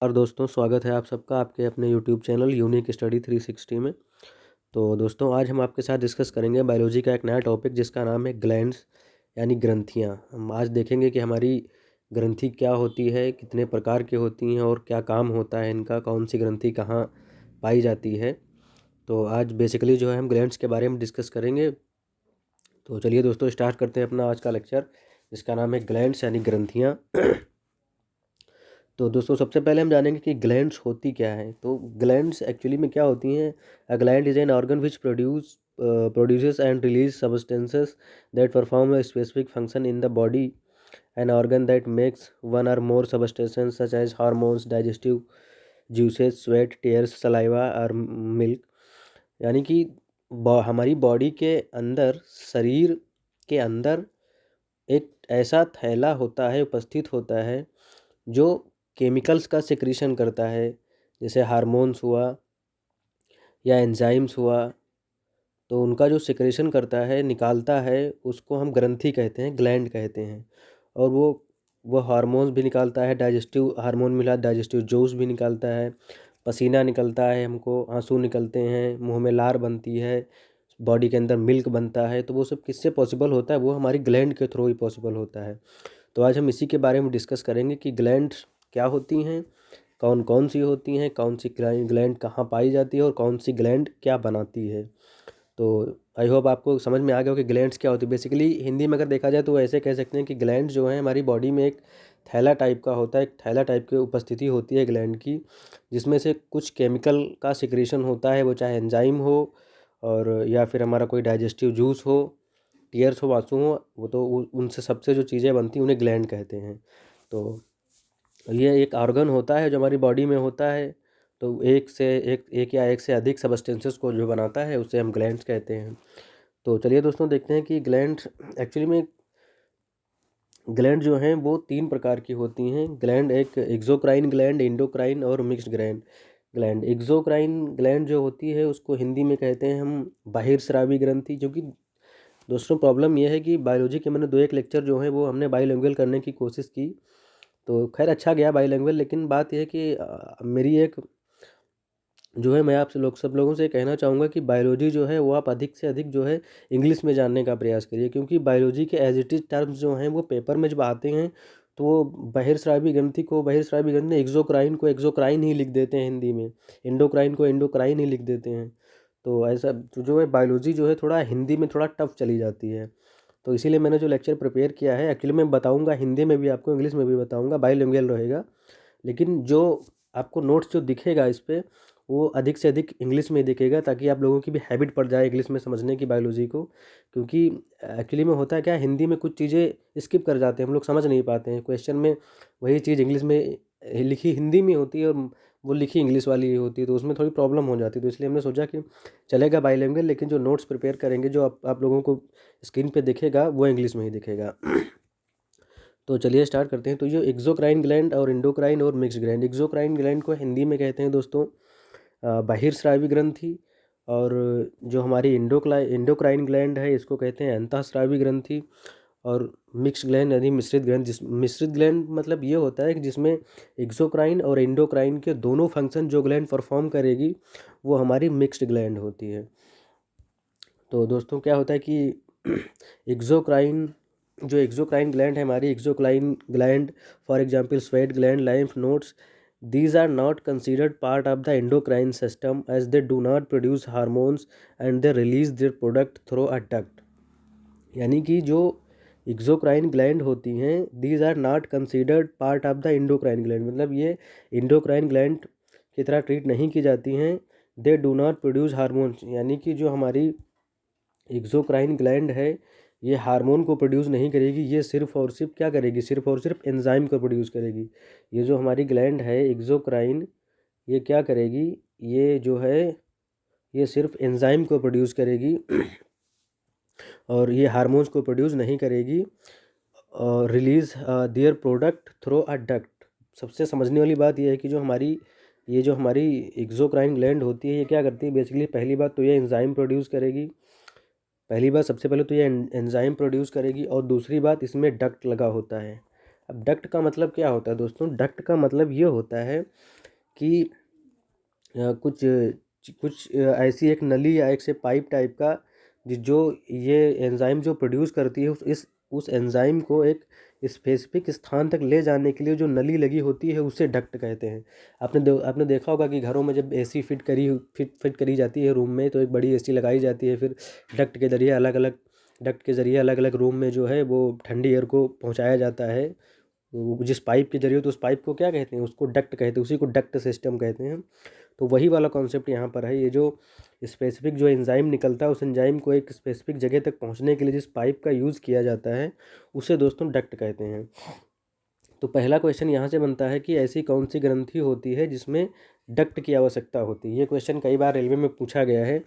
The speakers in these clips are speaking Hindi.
और दोस्तों स्वागत है आप सबका आपके अपने यूट्यूब चैनल यूनिक स्टडी 360 में। तो दोस्तों आज हम आपके साथ डिस्कस करेंगे बायोलॉजी का एक नया टॉपिक जिसका नाम है ग्लैंड्स यानी ग्रंथियाँ। हम आज देखेंगे कि हमारी ग्रंथि क्या होती है, कितने प्रकार की होती हैं और क्या काम होता है इनका, कौन सी ग्रंथि कहाँ पाई जाती है। तो आज बेसिकली जो है हम ग्लैंड्स के बारे में डिस्कस करेंगे। तो चलिए दोस्तों स्टार्ट करते हैं अपना आज का लेक्चर जिसका नाम है ग्लैंड्स यानी ग्रंथियाँ। तो दोस्तों सबसे पहले हम जानेंगे कि ग्लैंड्स होती क्या है। तो ग्लैंड्स एक्चुअली में क्या होती हैं। A gland is an organ which produces and release substances that perform a specific function in the body. An organ that makes one or more substances such as hormones, digestive juices, sweat, tears, saliva और मिल्क। यानी कि हमारी बॉडी के अंदर, शरीर के अंदर एक ऐसा थैला होता है, उपस्थित होता है जो केमिकल्स का सिक्रीशन करता है, जैसे हार्मोन्स हुआ या एंजाइम्स हुआ। तो उनका जो सिक्रीशन करता है, निकालता है, उसको हम ग्रंथि कहते हैं, ग्लैंड कहते हैं। और वो हार्मोन्स भी निकालता है, डाइजेस्टिव हार्मोन मिला, डाइजेस्टिव जूस भी निकालता है, पसीना निकलता है, हमको आंसू निकलते हैं, मुंह में लार बनती है, बॉडी के अंदर मिल्क बनता है। तो वो सब किससे पॉसिबल होता है? वो हमारी ग्लैंड के थ्रू ही पॉसिबल होता है। तो आज हम इसी के बारे में डिस्कस करेंगे कि ग्लैंड क्या होती हैं, कौन कौन सी होती हैं, कौन सी ग्लैंड कहाँ पाई जाती है और कौन सी ग्लैंड क्या बनाती है। तो आई होप आपको समझ में आ गया हो कि ग्लैंड्स क्या होती है। बेसिकली हिंदी में अगर देखा जाए तो ऐसे कह सकते हैं कि ग्लैंड जो है हमारी बॉडी में एक थैला टाइप का होता है, एक थैला टाइप की उपस्थिति होती है ग्लैंड की, जिसमें से कुछ केमिकल का सिक्रीशन होता है, वो चाहे एंजाइम हो और या फिर हमारा कोई डाइजेस्टिव जूस हो, टीयर्स हो, आंसू हो, वो तो उनसे सबसे जो चीज़ें बनती हैं उन्हें ग्लैंड कहते हैं। तो ये एक ऑर्गन होता है जो हमारी बॉडी में होता है। तो एक या एक से अधिक सबस्टेंसेस को जो बनाता है उसे हम ग्लैंड्स कहते हैं। तो चलिए दोस्तों देखते हैं कि ग्लैंड एक्चुअली में, ग्लैंड जो हैं वो 3 प्रकार की होती हैं। ग्लैंड एक एक्सोक्राइन ग्लैंड, इंडोक्राइन और मिक्स्ड ग्लैंड। एक्सोक्राइन ग्लैंड जो होती है उसको हिंदी में कहते हैं हम बहिर्स्रावी ग्रंथि। जो कि दोस्तों प्रॉब्लम यह है कि बायोलॉजी के मैंने 2-1 लेक्चर जो हैं वो हमने बाईलिंगुअल करने की कोशिश की, तो खैर अच्छा गया बाईलिंगुअल। लेकिन बात यह है कि मेरी एक जो है, मैं आपसे सब लोगों से कहना चाहूँगा कि बायोलॉजी जो है वो आप अधिक से अधिक जो है इंग्लिश में जानने का प्रयास करिए, क्योंकि बायोलॉजी के एज इट इज़ टर्म्स जो हैं वो पेपर में जब आते हैं तो वो बहिर्स्रावी ग्रंथि को बहिर्स्रावी ग्रंथि, एक्सोक्राइन को एक्सोक्राइन ही लिख देते हैं हिंदी में, इंडोक्राइन को इंडोक्राइन ही लिख देते हैं। तो ऐसा तो जो है बायोलॉजी जो है थोड़ा हिंदी में थोड़ा टफ चली जाती है। तो इसीलिए मैंने जो लेक्चर प्रिपेयर किया है, एक्चुअली मैं बताऊँगा हिंदी में भी, आपको इंग्लिश में भी बताऊँगा, बाईलिंगुअल रहेगा। लेकिन जो आपको नोट्स जो दिखेगा इस पे, वो अधिक से अधिक इंग्लिश में दिखेगा, ताकि आप लोगों की भी हैबिट पड़ जाए इंग्लिश में समझने की बायोलॉजी को। क्योंकि एक्चुअली में होता है क्या, हिंदी में कुछ चीज़ें स्किप कर जाते हैं हम लोग, समझ नहीं पाते हैं। क्वेश्चन में वही चीज़ इंग्लिश में लिखी हिंदी में होती है और वो लिखी इंग्लिश वाली होती है, तो उसमें थोड़ी प्रॉब्लम हो जाती है। तो इसलिए हमने सोचा कि चलेगा बाईलिंगुअल, लेकिन जो नोट्स प्रिपेयर करेंगे, जो आप लोगों को स्क्रीन पे दिखेगा, वो इंग्लिश में ही दिखेगा। तो चलिए स्टार्ट करते हैं। तो ये एक्सोक्राइन ग्लैंड और इंडोक्राइन और मिक्स्ड ग्लैंड। एक्सोक्राइन ग्लैंड को हिंदी में कहते हैं दोस्तों बहिर्स्रावी ग्रंथि। और जो हमारी इंडोक्राइन ग्लैंड है इसको कहते हैं अंतःस्रावी ग्रंथि। और मिक्स्ड ग्लैंड यानी मिश्रित ग्लैंड, मिश्रित ग्लैंड मतलब ये होता है कि जिसमें एक्सोक्राइन और इंडोक्राइन के दोनों फंक्शन जो ग्लैंड परफॉर्म करेगी वो हमारी मिक्स्ड ग्लैंड होती है। तो दोस्तों क्या होता है कि एक्सोक्राइन जो एक्सोक्राइन ग्लैंड है हमारी, exocrine gland for example sweat gland, lymph nodes, these are not considered part of the endocrine system as they do not produce hormones and they release their product through a duct। यानी कि जो एक्सोक्राइन ग्लैंड होती हैं, these are not considered part of the endocrine gland, मतलब ये इंडोक्राइन ग्लैंड की तरह ट्रीट नहीं की जाती हैं। they do not produce hormones, यानी कि जो हमारी एक्सोक्राइन ग्लैंड है ये हार्मोन को प्रोड्यूस नहीं करेगी, ये सिर्फ और सिर्फ क्या करेगी, सिर्फ और सिर्फ एंजाइम को प्रोड्यूस करेगी। ये जो हमारी ग्लैंड है एक्सोक्राइन, ये क्या करेगी, ये जो है ये सिर्फ एंजाइम को प्रोड्यूस करेगी और ये हार्मोन्स को प्रोड्यूस नहीं करेगी। और release their product through a duct. सबसे समझने वाली बात यह है कि जो हमारी एक्सोक्राइन ग्लैंड होती है ये क्या करती है, बेसिकली पहली बात तो ये एंजाइम प्रोड्यूस करेगी। पहली बात सबसे पहले तो ये एंजाइम प्रोड्यूस करेगी, और दूसरी बात इसमें डक्ट लगा होता है। अब डक्ट का मतलब क्या होता है दोस्तों? डक्ट का मतलब ये होता है कि कुछ कुछ ऐसी एक नली या एक से पाइप टाइप का जो ये एंजाइम जो प्रोड्यूस करती है उस एंजाइम को एक स्पेसिफिक स्थान तक ले जाने के लिए जो नली लगी होती है उसे डक्ट कहते हैं। आपने देखा होगा कि घरों में जब एसी फिट करी जाती है रूम में, तो एक बड़ी एसी लगाई जाती है, फिर डक्ट के जरिए अलग अलग डक्ट के ज़रिए अलग अलग रूम में जो है वो ठंडी एयर को पहुंचाया जाता है। वो जिस पाइप के जरिए, तो उस पाइप को क्या कहते हैं? उसको डक्ट कहते हैं, उसी को डक्ट सिस्टम कहते हैं। तो वही वाला कॉन्सेप्ट यहाँ पर है। ये जो स्पेसिफिक जो एंजाइम निकलता है, उस एंजाइम को एक स्पेसिफिक जगह तक पहुँचने के लिए जिस पाइप का यूज़ किया जाता है उसे दोस्तों डक्ट कहते हैं। तो पहला क्वेश्चन यहाँ से बनता है कि ऐसी कौन सी ग्रंथि होती है जिसमें डक्ट की आवश्यकता होती है? ये क्वेश्चन कई बार रेलवे में पूछा गया है।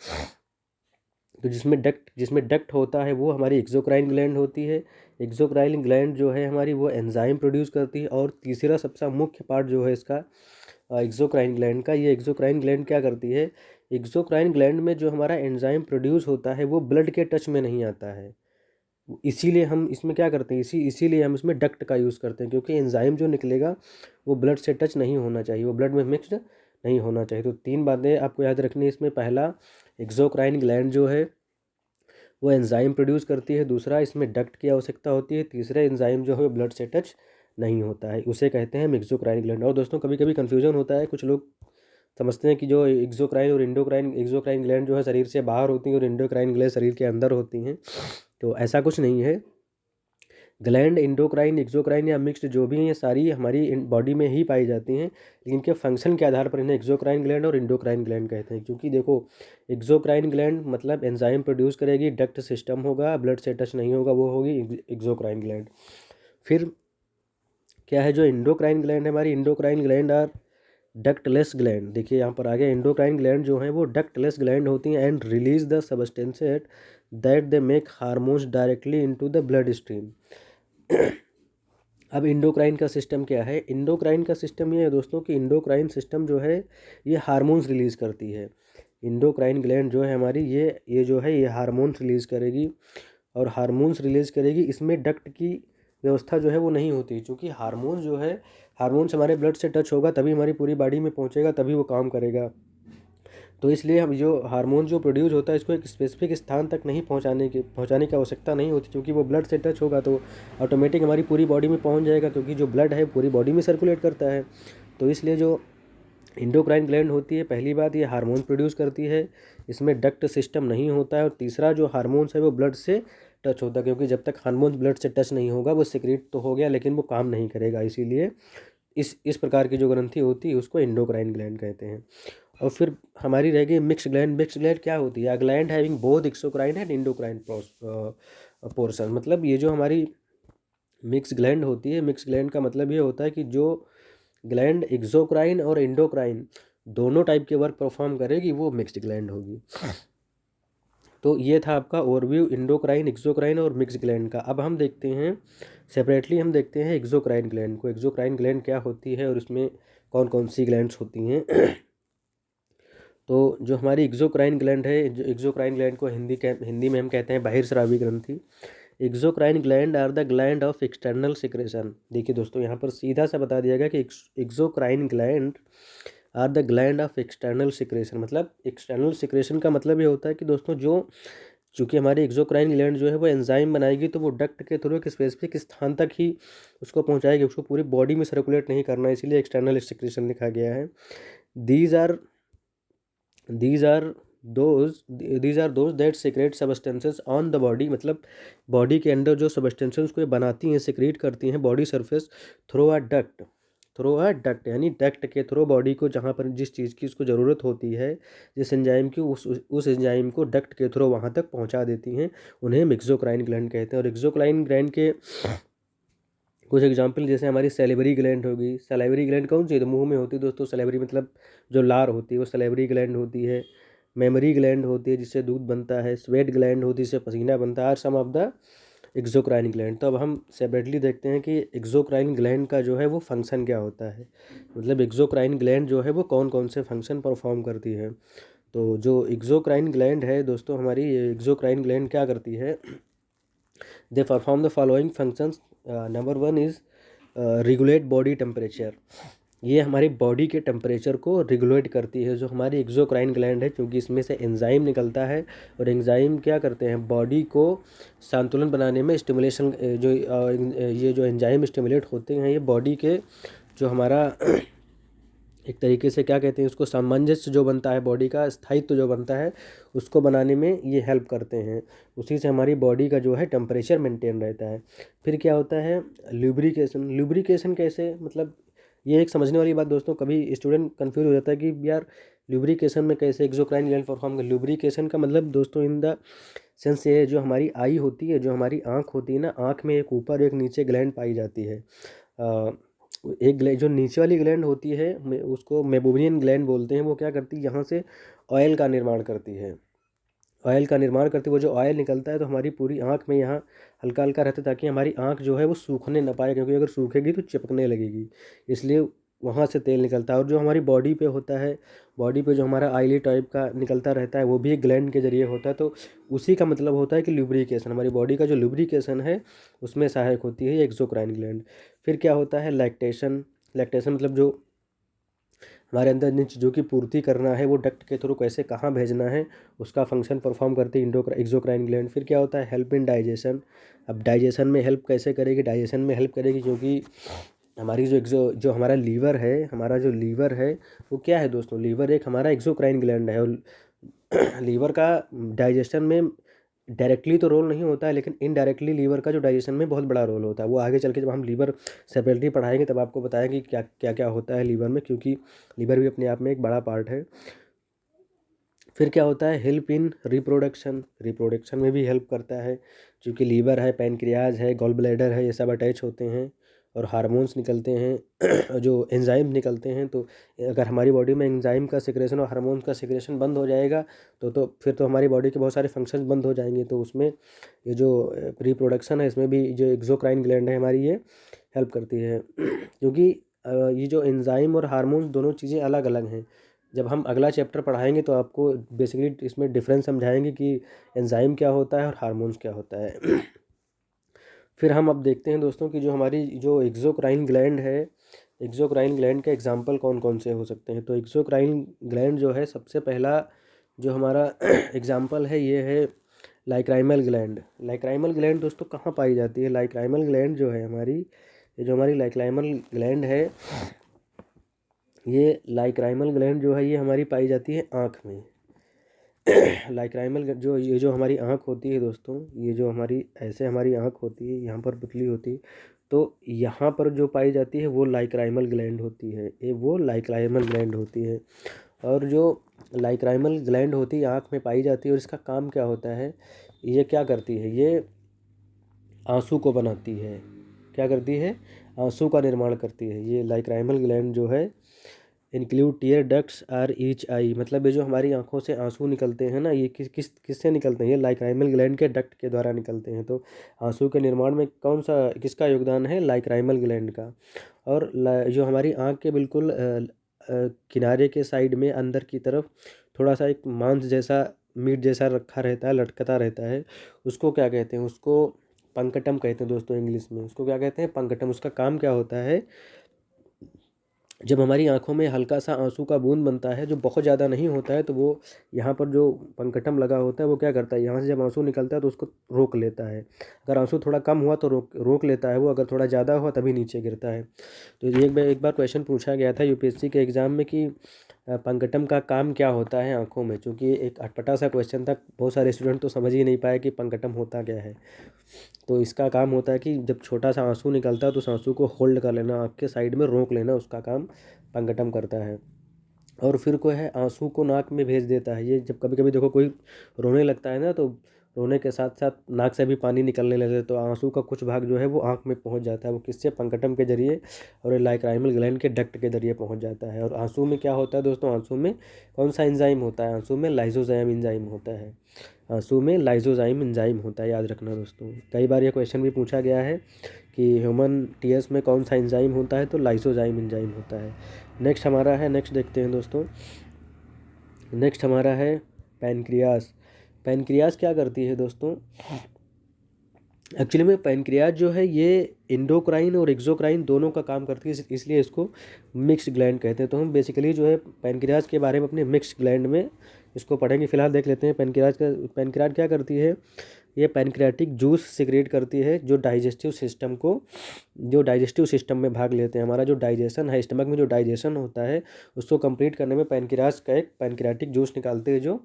तो जिसमें डक्ट होता है वो हमारी एक्सोक्राइन ग्लैंड होती है। एक्सोक्राइन ग्लैंड जो है हमारी, वो एंजाइम प्रोड्यूस करती है। और तीसरा सबसे मुख्य पार्ट जो है इसका एक्सोक्राइन ग्लैंड का, ये एक्सोक्राइन ग्लैंड क्या करती है? एक्सोक्राइन ग्लैंड में जो हमारा एंजाइम प्रोड्यूस होता है वो ब्लड के टच में नहीं आता है। इसीलिए हम इसमें क्या करते हैं, इसीलिए हम इसमें डक्ट का यूज़ करते हैं, क्योंकि एंजाइम जो निकलेगा वो ब्लड से टच नहीं होना चाहिए, वो ब्लड में मिक्स्ड नहीं होना चाहिए। तो 3 बातें आपको याद रखनी है इसमें। पहला, एक्सोक्राइन ग्लैंड जो है वो एंजाइम प्रोड्यूस करती है। दूसरा, इसमें डक्ट की आवश्यकता होती है। तीसरा, एंजाइम जो है ब्लड से टच नहीं होता है, उसे कहते हैं हम एक्सोक्राइन ग्लैंड। और दोस्तों कभी कभी कन्फ्यूजन होता है, कुछ लोग समझते हैं कि जो एक्सोक्राइन और इंडोक्राइन, एक्सोक्राइन ग्लैंड जो है शरीर से बाहर होती हैं और इंडोक्राइन ग्लैंड शरीर के अंदर होती हैं। तो ऐसा कुछ नहीं है। ग्लैंड इंडोक्राइन, एक्सोक्राइन या मिक्स्ड जो भी हैं, ये सारी हमारी बॉडी में ही पाई जाती हैं, लेकिन इनके फंक्शन के आधार पर इन्हें एक्सोक्राइन ग्लैंड और इंडोक्राइन ग्लैंड कहते हैं। क्योंकि देखो, एक्सोक्राइन ग्लैंड मतलब एंजाइम प्रोड्यूस करेगी, डक्ट सिस्टम होगा, ब्लड से टच नहीं होगा, वो होगी एक्सोक्राइन ग्लैंड। फिर क्या है, जो इंडोक्राइन ग्लैंड है हमारी, endocrine gland are ductless gland. देखिए यहाँ पर आगे, इंडोक्राइन ग्लैंड जो है वो डक्टलेस ग्लैंड होती हैं and release the substances that they make hormones directly into the blood stream. अब इंडोक्राइन का सिस्टम क्या है? इंडोक्राइन का सिस्टम ये है दोस्तों कि इंडोक्राइन सिस्टम जो है ये हार्मोन्स रिलीज़ करती है। इंडोक्राइन ग्लैंड जो है हमारी, ये जो है ये हार्मोन्स रिलीज़ करेगी, और हार्मोन्स रिलीज़ करेगी। इसमें डक्ट की व्यवस्था जो है वो नहीं होती, क्योंकि हार्मोन्स जो है, हार्मोन्स हमारे ब्लड से टच होगा तभी हमारी पूरी बॉडी में पहुंचेगा, तभी वो काम करेगा। तो इसलिए हम जो हार्मोन जो प्रोड्यूस होता है, इसको एक स्पेसिफिक स्थान तक नहीं पहुंचाने की आवश्यकता नहीं होती, क्योंकि वो ब्लड से टच होगा तो ऑटोमेटिक हमारी पूरी बॉडी में पहुंच जाएगा, क्योंकि जो ब्लड है पूरी बॉडी में सर्कुलेट करता है। तो इसलिए जो इंडोक्राइन ग्लैंड होती है, पहली बात ये हार्मोन प्रोड्यूस करती है, इसमें डक्ट सिस्टम नहीं होता है। और तीसरा, जो हार्मोन्स है वो ब्लड से टच होता है, क्योंकि जब तक हार्मोन ब्लड से टच नहीं होगा वो सिक्रेट तो हो गया लेकिन वो काम नहीं करेगा। इसीलिए इस प्रकार की जो ग्रंथि होती है उसको इंडोक्राइन ग्लैंड कहते हैं। और फिर हमारी रह गई मिक्स ग्लैंड। मिक्स ग्लैंड क्या होती है? Gland having both exocrine and endocrine portion. मतलब ये जो हमारी मिक्स ग्लैंड होती है, मिक्स ग्लैंड का मतलब ये होता है कि जो ग्लैंड एक्सोक्राइन और इंडोक्राइन दोनों टाइप के वर्क परफॉर्म करेगी वो मिक्स्ड ग्लैंड होगी। तो ये था आपका ओवरव्यू इंडोक्राइन, एक्सोक्राइन और मिक्स ग्लैंड का। अब हम देखते हैं सेपरेटली, हम देखते हैं एक्सोक्राइन ग्लैंड को। एक्सोक्राइन ग्लैंड क्या होती है और इसमें कौन कौन सी ग्लैंड्स होती हैं। तो जो हमारी एक्सोक्राइन ग्लैंड है, जो एक्सोक्राइन ग्लैंड को हिंदी में हम कहते हैं बहिर्स्रावी ग्रंथि। Exocrine gland are the gland of external secretion. देखिए दोस्तों, यहाँ पर सीधा सा बता दिया गया कि exocrine gland are the gland of external secretion. मतलब एक्सटर्नल सिक्रेशन का मतलब ये होता है कि दोस्तों, जो चूँकि हमारी एक्सोक्राइन ग्लैंड जो है वो एंजाइम बनाएगी, तो वो डक्ट के थ्रू एक स्पेसिफिक स्थान तक ही उसको पहुंचाएगी, उसको पूरी बॉडी में सर्कुलेट नहीं करना, इसीलिए एक्सटर्नल सिक्रेशन लिखा गया है। These are these are those that secrete substances on the body। मतलब बॉडी के अंदर जो सब्सटेंसेस को ये बनाती हैं, सिक्रीट करती हैं body surface through a duct, यानी डक्ट के थ्रू बॉडी को जहाँ पर जिस चीज़ की उसको ज़रूरत होती है, जिस एंजाइम की, उस एंजाइम को डक्ट के थ्रू वहाँ तक पहुँचा देती हैं। उन्हें हम एक्सोक्राइन ग्लैंड कहते हैं। और एक्सोक्राइन ग्लैंड के कुछ एग्जांपल, जैसे हमारी सैलिवरी ग्लैंड होगी। सैलिवरी ग्लैंड कौन सी है? तो मुंह में होती है दोस्तों। सैलिवरी मतलब जो लार होती है वो सैलिवरी ग्लैंड होती है। मेमरी ग्लैंड होती है जिससे दूध बनता है। स्वेट ग्लैंड होती है जिससे पसीना बनता है। Are some of the exocrine gland. तो अब हम सेपरेटली देखते हैं कि एक्सोक्राइन ग्लैंड का जो है वो फंक्शन क्या होता है, मतलब एक्सोक्राइन ग्लैंड जो है वो कौन कौन से फंक्शन परफॉर्म करती है। तो जो एक्सोक्राइन ग्लैंड है दोस्तों हमारी, एक्सोक्राइन ग्लैंड क्या करती है? They perform the following functions. Number 1 is regulate body temperature, ये हमारी बॉडी के टेम्परेचर को रेगुलेट करती है। जो हमारी एक्सोक्राइन ग्लैंड है, क्योंकि इसमें से एंजाइम निकलता है, और एंजाइम क्या करते हैं, बॉडी को संतुलन बनाने में स्टिमुलेशन, ये जो एंजाइम स्टिमुलेट होते हैं, ये बॉडी के जो हमारा एक तरीके से क्या कहते हैं उसको, सामंजस्य जो बनता है बॉडी का, स्थायित्व जो बनता है, उसको बनाने में ये हेल्प करते हैं। उसी से हमारी बॉडी का जो है टेम्परेचर मेंटेन रहता है। फिर क्या होता है, ल्यूब्रिकेशन। ल्यूब्रिकेशन कैसे, मतलब ये एक समझने वाली बात दोस्तों, कभी स्टूडेंट कंफ्यूज हो जाता है कि यार ल्यूब्रिकेशन में कैसे एक्सोक्राइन ग्लैंड परफॉर्म कर। ल्यूब्रिकेशन का मतलब दोस्तों इन द सेंस ये है, जो हमारी आई होती है, जो हमारी आँख होती है ना, आँख में एक ऊपर एक नीचे ग्लैंड पाई जाती है। एक जो नीचे वाली ग्लैंड होती है, उसको मेबोबियन ग्लैंड बोलते हैं। वो क्या करती है, यहाँ से ऑयल का निर्माण करती है। ऑयल का निर्माण करती है, वो जो ऑयल निकलता है तो हमारी पूरी आँख में यहाँ हल्का हल्का रहता है, ताकि हमारी आँख जो है वो सूखने ना पाए, क्योंकि अगर सूखेगी तो चिपकने लगेगी, इसलिए वहाँ से तेल निकलता है। और जो हमारी बॉडी पे होता है, बॉडी पे जो हमारा ऑयली टाइप का निकलता रहता है, वो भी एक ग्लैंड के जरिए होता है। तो उसी का मतलब होता है कि लुब्रिकेशन, हमारी बॉडी का जो लुब्रिकेशन है उसमें सहायक होती है एक्सोक्राइन ग्लैंड। फिर क्या होता है, लैक्टेशन। लैक्टेशन मतलब जो हमारे अंदर जिन चीज़ों की पूर्ति करना है, वो डक्ट के थ्रू कैसे कहाँ भेजना है, उसका फंक्शन परफॉर्म करती है एक्सोक्राइन ग्लैंड। फिर क्या होता है, हेल्प इन डाइजेशन। अब डाइजेशन में हेल्प कैसे करेगी, डाइजेशन में हेल्प करेगी क्योंकि हमारी जो हमारा लीवर है, हमारा जो लीवर है वो क्या है दोस्तों, लीवर एक हमारा एक्सोक्राइन ग्लैंड है। और लीवर का डाइजेशन में डायरेक्टली तो रोल नहीं होता है, लेकिन इनडायरेक्टली लीवर का जो डाइजेशन में बहुत बड़ा रोल होता है। वो आगे चल के जब हम लीवर सेपरेटली पढ़ाएंगे तब आपको बताएंगे क्या क्या क्या होता है लीवर में, क्योंकि लीवर भी अपने आप में एक बड़ा पार्ट है। फिर क्या होता है, हेल्प इन रिप्रोडक्शन। रिप्रोडक्शन में भी हेल्प करता है, क्योंकि लीवर है, पैनक्रियाज है, गॉल ब्लैडर है, ये सब अटैच होते हैं और हार्मोन्स निकलते हैं जो एंजाइम निकलते हैं। तो अगर हमारी बॉडी में एंजाइम का सिक्रेशन और हार्मोन्स का सिक्रेशन बंद हो जाएगा तो फिर तो हमारी बॉडी के बहुत सारे फंक्शंस बंद हो जाएंगे। तो उसमें ये जो रिप्रोडक्शन है, इसमें भी जो एक्सोक्राइन ग्लैंड है हमारी, ये हेल्प करती है क्योंकि ये जो एंजाइम और हार्मोन्स दोनों चीज़ें अलग अलग हैं। जब हम अगला चैप्टर पढ़ाएंगे तो आपको बेसिकली इसमें डिफरेंस समझाएंगे कि एंजाइम क्या होता है और हार्मोन्स क्या होता है। फिर हम अब देखते हैं दोस्तों कि जो हमारी जो एक्सोक्राइन ग्लैंड है, एक्सोक्राइन ग्लैंड के एग्जांपल कौन कौन से हो सकते हैं। तो एक्सोक्राइन ग्लैंड जो है, सबसे पहला जो हमारा एग्जांपल है ये है लाइक्राइमल ग्लैंड। लाइक्राइमल ग्लैंड दोस्तों कहाँ पाई जाती है, लाइक्राइमल ग्लैंड जो है हमारी, ये जो हमारी लाइक्राइमल ग्लैंड है, ये लाइक्राइमल ग्लैंड जो है ये हमारी पाई जाती है आँख में। लाइक्राइमल जो ये जो हमारी आँख होती है दोस्तों, ये जो हमारी ऐसे हमारी आँख होती है, यहाँ पर पुतली होती है, तो यहाँ पर जो पाई जाती है वो लाइक्राइमल ग्लैंड होती है, ये वो लाइक्राइमल ग्लैंड होती है। और जो लाइक्राइमल ग्लैंड होती है आँख में पाई जाती है, और इसका काम क्या होता है, ये क्या करती है, ये आंसू को बनाती है। क्या करती है, आंसू का निर्माण करती है। ये लाइक्राइमल ग्लैंड जो है include tear ducts are each eye, मतलब ये जो हमारी आंखों से आंसू निकलते हैं ना, ये किससे निकलते हैं, ये लाइक्राइमल ग्लैंड के डक्ट के द्वारा निकलते हैं। तो आंसू के निर्माण में किसका योगदान है, लाइक्राइमल ग्लैंड का। और जो हमारी आँख के बिल्कुल किनारे के साइड में अंदर की तरफ थोड़ा सा एक मांस जैसा, मीट जैसा रखा रहता है, लटकता रहता है, उसको क्या कहते हैं, उसको पंकटम कहते हैं दोस्तों इंग्लिश में। उसको क्या कहते हैं, पंकटम। उसका काम क्या होता है, जब हमारी आंखों में हल्का सा आंसू का बूंद बनता है, जो बहुत ज़्यादा नहीं होता है, तो वो यहाँ पर जो पंकटम लगा होता है वो क्या करता है, यहाँ से जब आंसू निकलता है तो उसको रोक लेता है। अगर आंसू थोड़ा कम हुआ तो रोक लेता है वो, अगर थोड़ा ज़्यादा हुआ तभी नीचे गिरता है। तो ये एक बार क्वेश्चन पूछा गया था यूपीएससी के एग्ज़ाम में कि पंकटम का काम क्या होता है आँखों में। चूँकि एक अटपटा सा क्वेश्चन था, बहुत सारे स्टूडेंट तो समझ ही नहीं पाए कि पंकटम होता क्या है। तो इसका काम होता है कि जब छोटा सा आंसू निकलता है तो उस आंसू को होल्ड कर लेना, आँख के साइड में रोक लेना, उसका काम पंकटम करता है। और फिर कोई है आंसू को नाक में भेज देता है। ये जब कभी कभी देखो कोई रोने लगता है ना, तो रोने के साथ साथ नाक से भी पानी निकलने लगे, तो आंसू का कुछ भाग जो है वो आँख में पहुंच जाता है। वो किससे, पंकटम के जरिए और लाइक्राइमल ग्लैंड के डक्ट के जरिए पहुंच जाता है। और आंसू में क्या होता है दोस्तों, आंसू में कौन सा एंजाइम होता है, आंसू में लाइसोजाइम एंजाइम होता है। आंसू में लाइसोजाइम एंजाइम होता है, याद रखना दोस्तों। कई बार ये क्वेश्चन भी पूछा गया है कि ह्यूमन टीयर्स में कौन सा एंजाइम होता है, तो लाइसोजाइम एंजाइम होता है। नेक्स्ट हमारा है, नेक्स्ट देखते हैं दोस्तों, नेक्स्ट हमारा है पैनक्रियास। पैनक्रियास क्या करती है दोस्तों, एक्चुअली में पैनक्रियाज जो है ये इंडोक्राइन और एक्सोक्राइन दोनों का काम करती है, इसलिए इसको मिक्स ग्लैंड कहते हैं। तो हम बेसिकली जो है पैनक्रियाज के बारे में अपने मिक्स ग्लैंड में इसको पढ़ेंगे। फिलहाल देख लेते हैं पैनक्रियाज क्या करती है। ये पैनक्रियाटिक जूस सिक्रेट करती है जो डाइजेस्टिव सिस्टम में भाग लेते हैं। हमारा जो डाइजेशन है, स्टमक में जो डाइजेशन होता है उसको कंप्लीट करने में पैनक्रियाज का एक पैनक्रियाटिक जूस निकालते हैं जो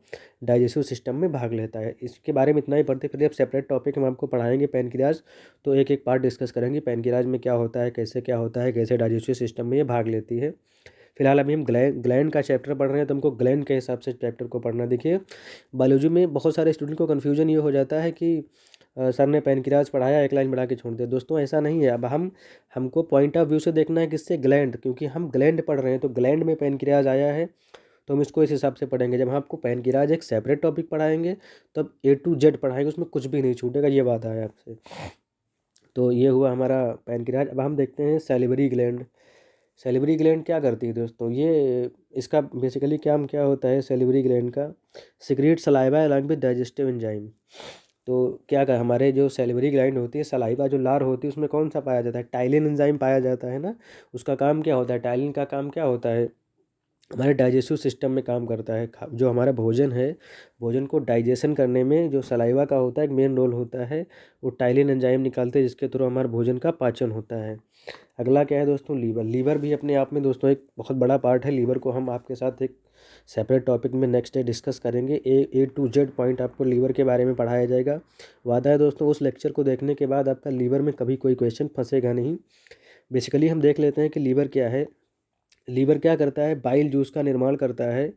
डाइजेस्टिव सिस्टम में भाग लेता है। इसके बारे में इतना ही पढ़ते, फिर अब सेपरेट टॉपिक हम आपको पढ़ाएंगे पैनक्रियाज। तो एक एक पार्ट डिस्कस करेंगे पैनक्रियाज में क्या होता है, कैसे क्या होता है, कैसे डाइजेस्टिव सिस्टम में ये भाग लेती है। फिलहाल अभी हम ग्लैंड का चैप्टर पढ़ रहे हैं, तो हमको ग्लैंड के हिसाब से चैप्टर को पढ़ना। देखिए बायोलॉजी में बहुत सारे स्टूडेंट को कन्फ्यूजन ये हो जाता है कि सर ने पैनक्रियाज पढ़ाया, एक लाइन बढ़ा के छोड़ दिया। दोस्तों ऐसा नहीं है। अब हमको पॉइंट ऑफ व्यू से देखना है किससे, ग्लैंड, क्योंकि हम ग्लैंड पढ़ रहे हैं तो ग्लैंड में पैनक्रियाज आया है तो हम इसको इस हिसाब से पढ़ेंगे। जब हम आपको पैनक्रियाज एक सेपरेट टॉपिक पढ़ाएंगे तब A to Z पढ़ाएंगे, उसमें कुछ भी नहीं छूटेगा, ये बात है आपसे। तो ये हुआ हमारा पैनक्रियाज। अब हम देखते हैं सैलिवरी ग्लैंड। सैलिवरी ग्लैंड क्या करती है दोस्तों, ये इसका बेसिकली काम क्या होता है सैलिवरी ग्लैंड का, secrete saliva along with digestive enzyme. तो क्या कर हमारे जो सैलिवरी ग्लैंड होती है, सलाइवा जो लार होती है उसमें कौन सा पाया जाता है, टाइलिन एंजाइम पाया जाता है ना। उसका काम क्या होता है, टाइलिन का काम क्या होता है, हमारे डाइजेस्टिव सिस्टम में काम करता है। जो हमारा भोजन है, भोजन को डाइजेशन करने में जो सलाइवा का होता है एक मेन रोल होता है। वो टाइलिन एंजाइम निकालते हैं जिसके थ्रू हमारे भोजन का पाचन होता है। अगला क्या है दोस्तों, लीवर। लीवर भी अपने आप में दोस्तों एक बहुत बड़ा पार्ट है। लीवर को हम आपके साथ एक सेपरेट टॉपिक में नेक्स्ट डे डिस्कस करेंगे। A to Z पॉइंट आपको लीवर के बारे में पढ़ाया जाएगा। वादा है दोस्तों उस लेक्चर को देखने के बाद आपका लीवर में कभी कोई क्वेश्चन फंसेगा नहीं। बेसिकली हम देख लेते हैं कि लीवर क्या है। लीवर क्या करता है, बाइल जूस का निर्माण करता है।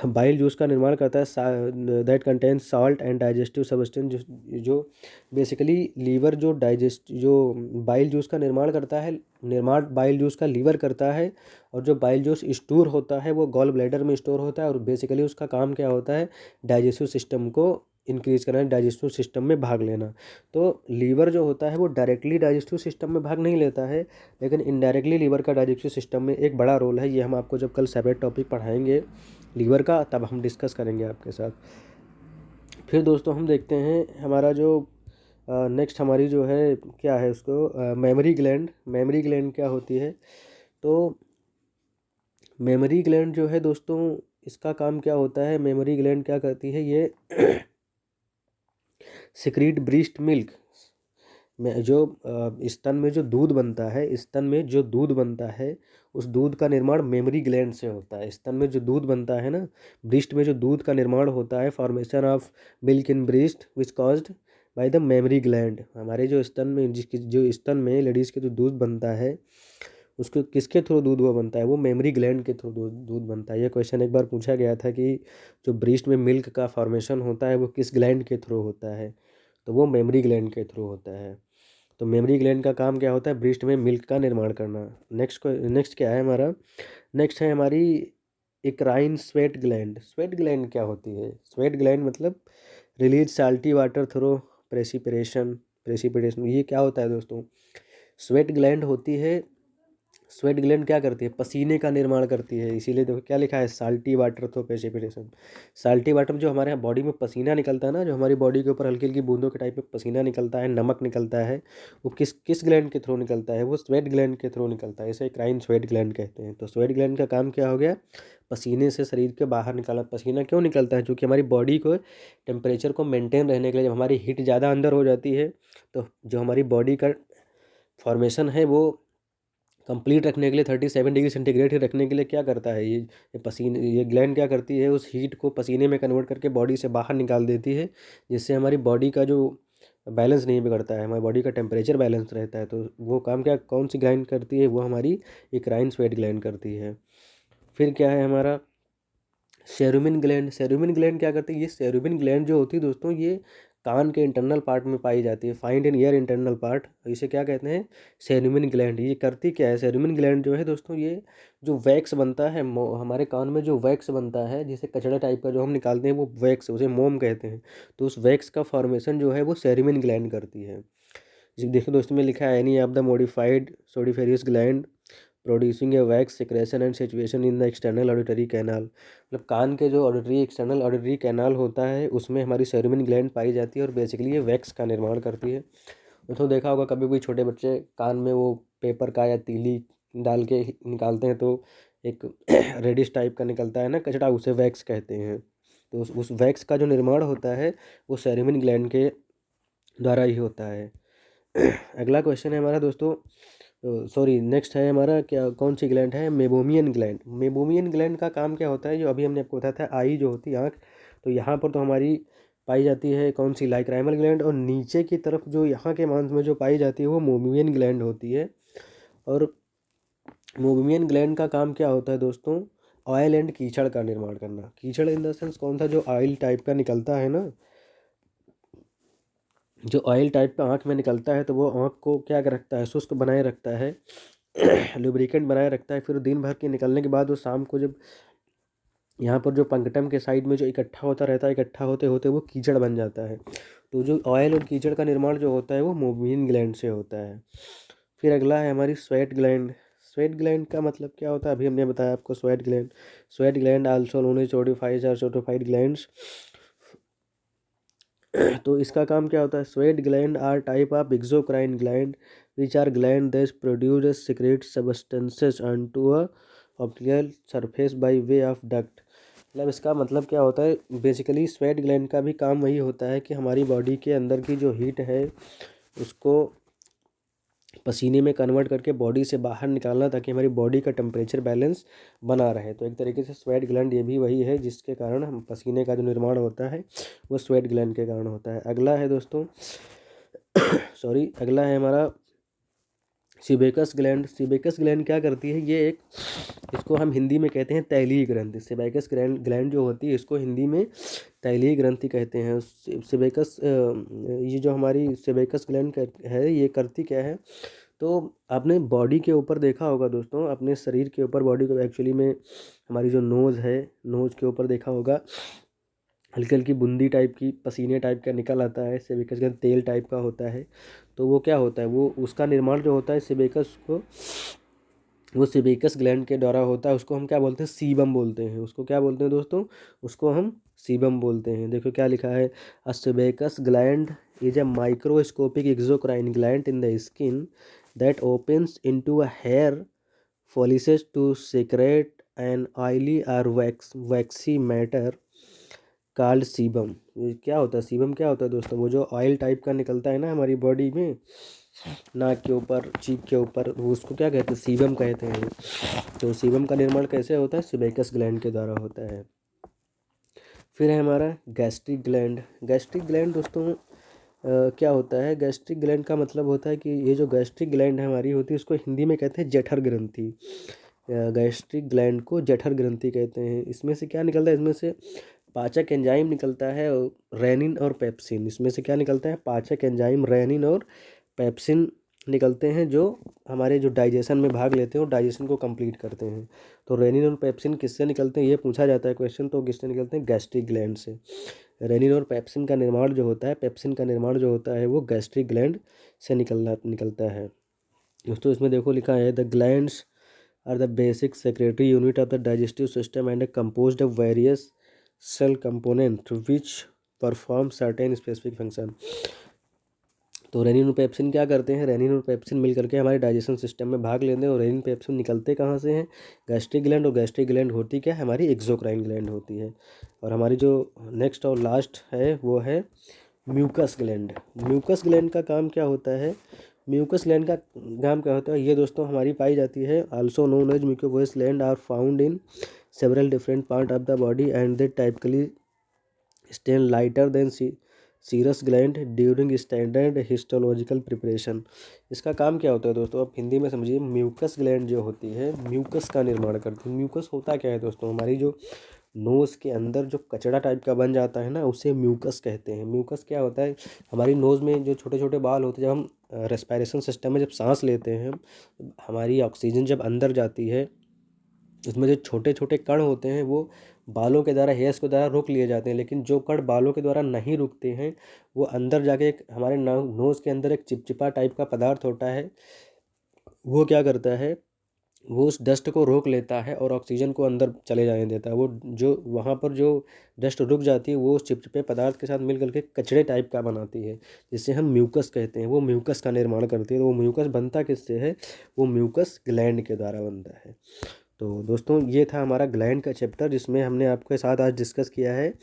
बाइल जूस का निर्माण करता है that contains salt and digestive substance. जो बेसिकली लीवर जो बाइल जूस का निर्माण करता है, निर्माण बाइल जूस का लीवर करता है। और जो बाइल जूस स्टोर होता है वो गॉल ब्लैडर में स्टोर होता है। और बेसिकली उसका काम क्या होता है, डाइजेस्टिव सिस्टम को इंक्रीज करना, डाइजेस्टिव सिस्टम में भाग लेना। तो लीवर जो होता है वो डायरेक्टली डाइजेस्टिव सिस्टम में भाग नहीं लेता है, लेकिन इनडायरेक्टली लीवर का डाइजेस्टिव सिस्टम में एक बड़ा रोल है। ये हम आपको जब कल सेपरेट टॉपिक पढ़ाएंगे लीवर का तब हम डिस्कस करेंगे आपके साथ। फिर दोस्तों हम देखते हैं हमारा जो नेक्स्ट हमारी जो है क्या है उसको, मेमोरी ग्लैंड। मेमोरी ग्लैंड क्या होती है, तो मेमोरी ग्लैंड जो है दोस्तों इसका काम क्या होता है, मेमोरी ग्लैंड क्या करती है, ये सिक्रीट ब्रीस्ट मिल्क में जो स्तन में जो दूध बनता है, स्तन में जो दूध बनता है उस दूध का निर्माण मेमोरी ग्लैंड से होता है। स्तन में जो दूध बनता है ना, ब्रीस्ट में जो दूध का निर्माण होता है, formation of milk in breast which caused by the memory gland. हमारे जो स्तन में जो स्तन में लेडीज़ के जो दूध बनता है उसको किसके थ्रू दूध वो बनता है, वो मेमोरी ग्लैंड के थ्रू दूध बनता है। ये क्वेश्चन एक बार पूछा गया था कि जो ब्रीस्ट में मिल्क का फॉर्मेशन होता है वो किस ग्लैंड के थ्रू होता है, तो वो मेमोरी ग्लैंड के थ्रू होता है। तो मेमोरी ग्लैंड का काम क्या होता है, ब्रीस्ट में मिल्क का निर्माण करना। नेक्स्ट क्या है हमारा, नेक्स्ट है हमारी eccrine sweat gland. Sweat gland क्या होती है, स्वेट ग्लैंड मतलब release salty water through precipitation. ये क्या होता है दोस्तों, स्वेट ग्लैंड होती है, स्वेट ग्लैंड क्या करती है, पसीने का निर्माण करती है। इसीलिए देखो क्या लिखा है, salty water through precipitation. Salty water जो हमारे यहाँ बॉडी में पसीना निकलता है ना, जो हमारी बॉडी के ऊपर हल्की हल्की बूंदों के टाइप में पसीना निकलता है, नमक निकलता है, वो किस किस ग्लैंड के थ्रू निकलता है, वो स्वेट ग्लैंड के थ्रू निकलता है। इसे क्राइन स्वेट ग्लैंड कहते हैं। तो स्वेट ग्लैंड का काम क्या हो गया, पसीने से शरीर के बाहर निकालना। पसीना क्यों निकलता है, क्योंकि हमारी बॉडी को टेम्परेचर को मेंटेन रहने के लिए, जब हमारी हीट ज़्यादा अंदर हो जाती है तो जो हमारी बॉडी का फॉर्मेशन है वो कंप्लीट रखने के लिए 37 डिग्री सेंटीग्रेड ही रखने के लिए क्या करता है, ये ग्लैंड क्या करती है, उस हीट को पसीने में कन्वर्ट करके बॉडी से बाहर निकाल देती है, जिससे हमारी बॉडी का जो बैलेंस नहीं बिगड़ता है, हमारी बॉडी का टेम्परेचर बैलेंस रहता है। तो वो काम क्या कौन सी ग्लैंड करती है, वो हमारी इक्राइन स्वेट ग्लैंड करती है। फिर क्या है हमारा सेरुमिन ग्लैंड। सेरुमिन ग्लैंड क्या करती है, ये सेरुमिन ग्लैंड जो होती है दोस्तों ये कान के इंटरनल पार्ट में पाई जाती है, find in year internal part. इसे क्या कहते हैं, सेरुमिन ग्लैंड। ये करती क्या है, सेरुमिन ग्लैंड जो है दोस्तों ये जो वैक्स बनता है हमारे कान में जो वैक्स बनता है जैसे कचड़ा टाइप का जो हम निकालते हैं वो वैक्स, उसे मोम कहते हैं। तो उस वैक्स का फॉर्मेशन जो है वो सेरुमिन ग्लैंड करती है। देखो दोस्तों में लिखा है any of the modified sudoriferous gland producing a wax secretion and situation in the external auditory canal. मतलब कान के जो एक्सटर्नल ऑडिटरी कैनाल होता है उसमें हमारी सेरेब्रल ग्लैंड पाई जाती है और बेसिकली ये वैक्स का निर्माण करती है। तो देखा होगा कभी कोई छोटे बच्चे कान में वो पेपर का या तीली डाल के निकालते हैं तो एक रेडिश टाइप का निकलता है ना कचड़ा, उसे वैक्स कहते हैं। तो उस वैक्स का जो निर्माण होता है वो सेरेब्रल ग्लैंड के द्वारा ही होता है। अगला क्वेश्चन है हमारा दोस्तों, सॉरी नेक्स्ट है हमारा, क्या कौन सी ग्लैंड है, मेबोमियन ग्लैंड। मेबोमियन ग्लैंड का काम क्या होता है, जो अभी हमने आपको बताया था आई जो होती है आँख, तो यहाँ पर तो हमारी पाई जाती है कौन सी, लाइक्राइमल ग्लैंड, और नीचे की तरफ जो यहाँ के मांस में जो पाई जाती है वो मोबियन ग्लैंड होती है। और मोबियन ग्लैंड का काम क्या होता है दोस्तों, ऑयल एंड कीचड़ का निर्माण करना। कीचड़ इन द सेंस कौन सा, जो ऑयल टाइप का निकलता है ना, जो ऑयल टाइप का आँख में निकलता है तो वो आँख को क्या कर रखता है, शुष्क बनाए रखता है, लुब्रिकेंट बनाए रखता है। फिर दिन भर के निकलने के बाद वो शाम को जब यहाँ पर जो पंकटम के साइड में जो इकट्ठा होता रहता है, इकट्ठा होते होते वो कीचड़ बन जाता है। तो जो ऑयल और कीचड़ का निर्माण जो होता है वो मोबियन ग्लैंड से होता है। फिर अगला है हमारी स्वेट ग्लैंड। स्वेट ग्लैंड का मतलब क्या होता है, अभी हमने बताया आपको sweat gland. Sweat gland also known as sudoriferous or sudoriparous glands. तो इसका काम क्या होता है, sweat gland are type of exocrine gland which are gland that produce secrete substances onto a optical surface by way of duct. मतलब इसका मतलब क्या होता है, बेसिकली स्वेट ग्लैंड का भी काम वही होता है कि हमारी बॉडी के अंदर की जो हीट है उसको पसीने में कन्वर्ट करके बॉडी से बाहर निकालना, ताकि हमारी बॉडी का टेम्परेचर बैलेंस बना रहे। तो एक तरीके से स्वेट ग्लैंड ये भी वही है जिसके कारण हम पसीने का जो निर्माण होता है वो स्वेट ग्लैंड के कारण होता है। अगला है दोस्तों सॉरी अगला है हमारा सीबेकस ग्लैंड। सीबेकस ग्लैंड क्या करती है, ये एक, इसको हम हिंदी में कहते हैं तैलीय ग्रंथि। सीबेकस ग्लैंड जो होती है इसको हिंदी में तैलीय ग्रंथि कहते हैं। सीबेकस ये जो हमारी सीबेकस ग्लैंड है ये करती क्या है, तो आपने बॉडी के ऊपर देखा होगा दोस्तों, अपने शरीर के ऊपर बॉडी को एक्चुअली में हमारी जो नोज़ है, नोज़ के ऊपर देखा होगा हल्की हल्की बूंदी टाइप की पसीने टाइप का निकल आता है, सेबेकस ग्लैंड तेल टाइप का होता है। तो वो क्या होता है, वो उसका निर्माण जो होता है सेबेकस को, वो सेबेकस ग्लैंड के द्वारा होता है। उसको हम क्या बोलते हैं, सीबम बोलते हैं। उसको क्या बोलते हैं दोस्तों, उसको हम सीबम बोलते हैं। देखो क्या लिखा है, a sebaceous gland is a microscopic exocrine gland in the skin that opens into a hair follices to secrete an oily or waxy matter called sebum. ये क्या होता है, सीबम क्या होता है दोस्तों, वो जो ऑयल टाइप का निकलता है ना हमारी बॉडी में, नाक के ऊपर, चीक के ऊपर, वो उसको क्या कहते हैं, सीबम कहते हैं। तो सीबम का निर्माण कैसे होता है, सेबेकस ग्लैंड के द्वारा होता है। फिर है हमारा गैस्ट्रिक ग्लैंड। गैस्ट्रिक ग्लैंड दोस्तों क्या होता है, गैस्ट्रिक ग्लैंड का मतलब होता है कि ये जो गैस्ट्रिक ग्लैंड है हमारी होती है उसको हिंदी में कहते हैं जठर ग्रंथि। गैस्ट्रिक ग्लैंड को जठर ग्रंथि कहते हैं। इसमें से क्या निकलता है, इसमें से पाचक एंजाइम निकलता है, रेनिन और पेप्सिन। इसमें से क्या निकलता है, पाचक एंजाइम रेनिन और पेप्सिन निकलते हैं, जो हमारे जो डाइजेशन में भाग लेते हैं और डाइजेशन को कंप्लीट करते हैं। तो रेनिन और पेप्सिन किससे निकलते हैं, ये पूछा जाता है क्वेश्चन, तो किससे निकलते हैं, गैस्ट्रिक ग्लैंड से। रेनिन और पेप्सिन का निर्माण जो होता है, पेप्सिन का निर्माण जो होता है वो गैस्ट्रिक ग्लैंड से निकलता है दोस्तों। इसमें देखो लिखा है, the glands are the basic secretory unit of the digestive system and composed of various cell components which perform certain specific function। तो रेनिन और पेप्सिन क्या करते हैं, रेनिन और पेप्सिन मिल करके हमारे डाइजेशन सिस्टम में भाग लेते हैं। और रेनिन पेप्सिन निकलते कहाँ से हैं, गैस्ट्रिक ग्लैंड। और गैस्ट्रिक ग्लैंड होती क्या है, हमारी एक्सोक्राइन ग्लैंड होती है। और हमारी जो नेक्स्ट और लास्ट है वो है म्यूकस ग्लैंड। म्यूकस ग्लैंड का काम क्या होता है, म्यूकस ग्लैंड का काम क्या होता है, ये दोस्तों हमारी पाई जाती है, also known as mucous gland, are found in several different part of the body and they typically stain lighter than serous gland during standard histological preparation. इसका काम क्या होता है दोस्तों, आप हिंदी में समझिए, म्यूकस ग्लैंड जो होती है म्यूकस का निर्माण करती है। म्यूकस होता क्या है दोस्तों, हमारी जो नोज़ के अंदर जो कचड़ा टाइप का बन जाता है ना, उसे म्यूकस कहते हैं। म्यूकस क्या होता है, हमारी नोज़ में जो छोटे छोटे बाल होते हैं, जब हम रेस्पिरेशन सिस्टम में जब सांस लेते हैं, हमारी ऑक्सीजन जब अंदर जाती है, उसमें जो छोटे छोटे कण होते हैं वो बालों के द्वारा, हेयर्स के द्वारा रोक लिए जाते हैं। लेकिन जो कण बालों के द्वारा नहीं रुकते हैं वो अंदर जाके एक हमारे नोज़ के अंदर एक चिपचिपा टाइप का पदार्थ होता है, वो क्या करता है, वो उस डस्ट को रोक लेता है और ऑक्सीजन को अंदर चले जाने देता है। वो जो वहाँ पर जो डस्ट रुक जाती है वो उस चिपचिपे पदार्थ के साथ मिल करके कचड़े टाइप का बनाती है, जिसे हम म्यूकस कहते हैं। वो म्यूकस का निर्माण करती है। तो वो म्यूकस बनता किससे है? वो म्यूकस ग्लैंड के द्वारा बनता है। तो दोस्तों ये था हमारा ग्लैंड का चैप्टर, जिसमें हमने आपके साथ आज डिस्कस किया है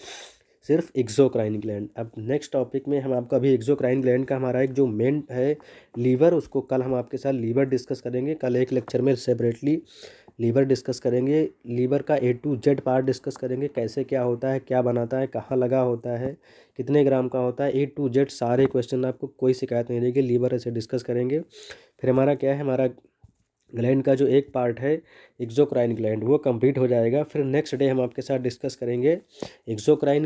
सिर्फ एक्सोक्राइन ग्लैंड। अब नेक्स्ट टॉपिक में हम आपका अभी एक्सोक्राइन ग्लैंड का हमारा एक जो मेन है लीवर, उसको कल हम आपके साथ लीवर डिस्कस करेंगे। कल एक लेक्चर में सेपरेटली लीवर डिस्कस करेंगे। लीवर का A to Z part discuss करेंगे, कैसे क्या होता है, क्या बनाता है, कहाँ लगा होता है, कितने ग्राम का होता है। A to Z सारे क्वेश्चन, आपको कोई शिकायत नहीं रहेगी, लीवर ऐसे डिस्कस करेंगे। फिर हमारा क्या है, हमारा ग्लैंड का जो एक पार्ट है एक्सोक्राइन ग्लैंड, वो कंप्लीट हो जाएगा। फिर नेक्स्ट डे हम आपके साथ डिस्कस करेंगे exocrine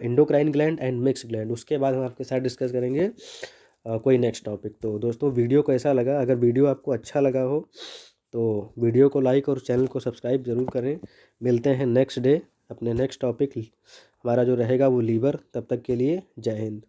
endocrine gland and mix gland. उसके बाद हम आपके साथ डिस्कस करेंगे कोई नेक्स्ट टॉपिक। तो दोस्तों वीडियो कैसा लगा? अगर वीडियो आपको अच्छा लगा हो तो वीडियो को लाइक और चैनल को सब्सक्राइब ज़रूर करें। मिलते हैं नेक्स्ट डे अपने नेक्स्ट टॉपिक, हमारा जो रहेगा वो लीवर। तब तक के लिए जय हिंद।